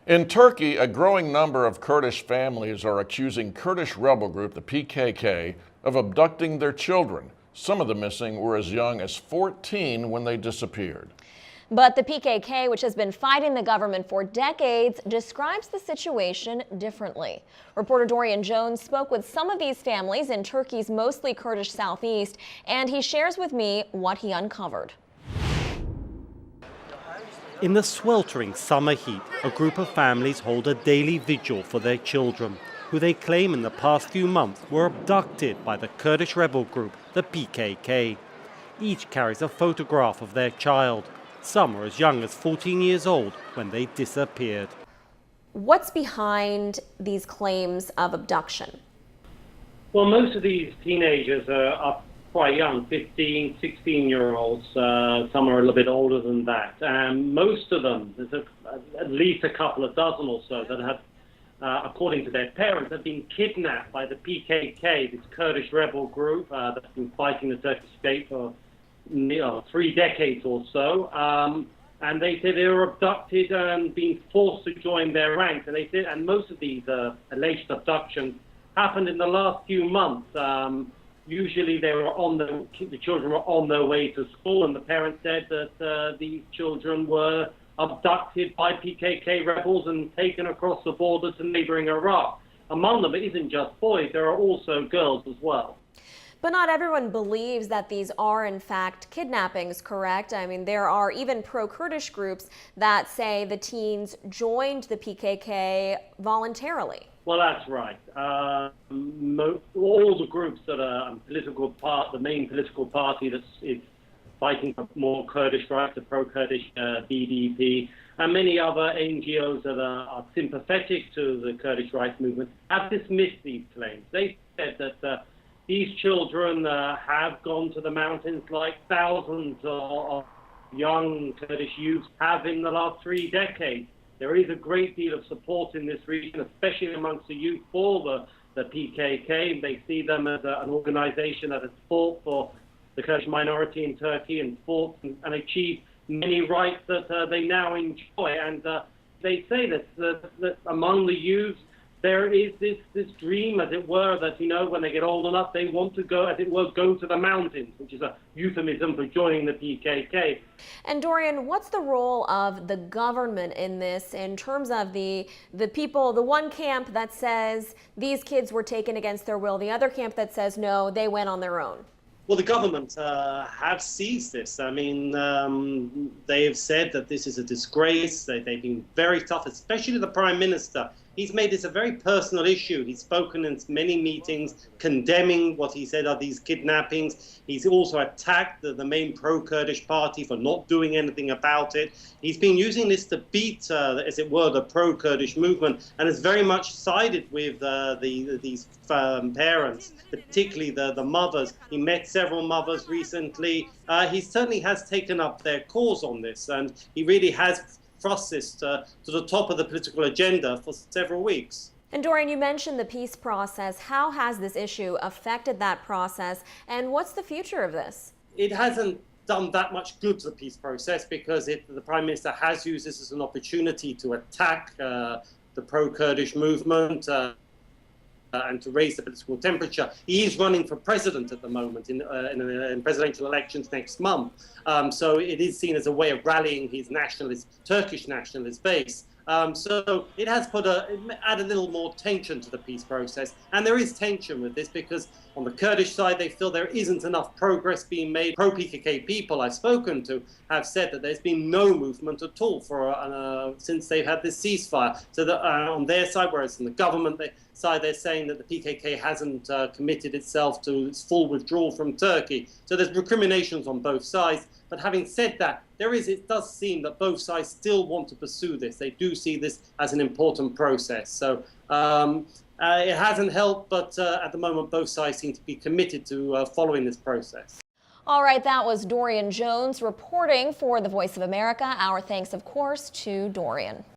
In Turkey, a growing number of Kurdish families are accusing Kurdish rebel group, the PKK, of abducting their children. Some of the missing were as young as 14 when they disappeared. But the PKK, which has been fighting the government for decades, describes the situation differently. Reporter Dorian Jones spoke with some of these families in Turkey's mostly Kurdish southeast, and he shares with me what he uncovered. In the sweltering summer heat, a group of families hold a daily vigil for their children, who they claim in the past few months were abducted by the Kurdish rebel group, the PKK. Each carries a photograph of their child. Some are as young as 14 years old when they disappeared. What's behind these claims of abduction? Well, most of these teenagers are quite young, 15, 16-year-olds. Some are a little bit older than that. And most of them, there's at least a couple of dozen or so that have, according to their parents, have been kidnapped by the PKK, this Kurdish rebel group that's been fighting the Turkish state for 3 decades or so. And they say they were abducted and being forced to join their ranks. And they said, and most of these alleged abductions happened in the last few months. Usually they were the children were on their way to school, and the parents said that these children were abducted by PKK rebels and taken across the border to neighboring Iraq. Among them, it isn't just boys, there are also girls as well. But not everyone believes that these are in fact kidnappings, correct? I mean, there are even pro-Kurdish groups that say the teens joined the PKK voluntarily. Well, that's right. All the groups that are the main political party that is fighting for more Kurdish rights, the pro-Kurdish BDP, and many other NGOs that are sympathetic to the Kurdish rights movement have dismissed these claims. They said that these children have gone to the mountains like thousands of young Kurdish youths have in the last 3 decades. There is a great deal of support in this region, especially amongst the youth for the PKK. They see them as an organization that has fought for the Kurdish minority in Turkey and fought and achieved many rights that they now enjoy. And they say that among the youth, there is this dream, as it were, that, when they get old enough, they want to go, as it were, go to the mountains, which is a euphemism for joining the PKK. And Dorian, what's the role of the government in this in terms of the people, the one camp that says these kids were taken against their will, the other camp that says no, they went on their own? Well, the government have seized this. I mean, they have said that this is a disgrace. They've been very tough, especially the Prime Minister. He's made this a very personal issue. He's spoken in many meetings condemning what he said are these kidnappings. He's also attacked the main pro-Kurdish party for not doing anything about it. He's been using this to beat, as it were, the pro-Kurdish movement, and has very much sided with these parents, particularly the mothers. He met several mothers recently. He certainly has taken up their cause on this, and he really has thrust this to the top of the political agenda for several weeks. And Dorian, you mentioned the peace process. How has this issue affected that process, and what's the future of this? It hasn't done that much good to the peace process because the Prime Minister has used this as an opportunity to attack the pro-Kurdish movement and to raise the political temperature. He is running for president at the moment in presidential elections next month. So it is seen as a way of rallying his Turkish nationalist base. So it has add a little more tension to the peace process. And there is tension with this because on the Kurdish side, they feel there isn't enough progress being made. Pro-PKK people I've spoken to have said that there's been no movement at all since they've had this ceasefire. So that, on their side, whereas on the government side, they're saying that the PKK hasn't committed itself to its full withdrawal from Turkey. So there's recriminations on both sides. But having said that, it does seem that both sides still want to pursue this. They do see this as an important process. So it hasn't helped, but at the moment, both sides seem to be committed to following this process. All right, that was Dorian Jones reporting for the Voice of America. Our thanks, of course, to Dorian.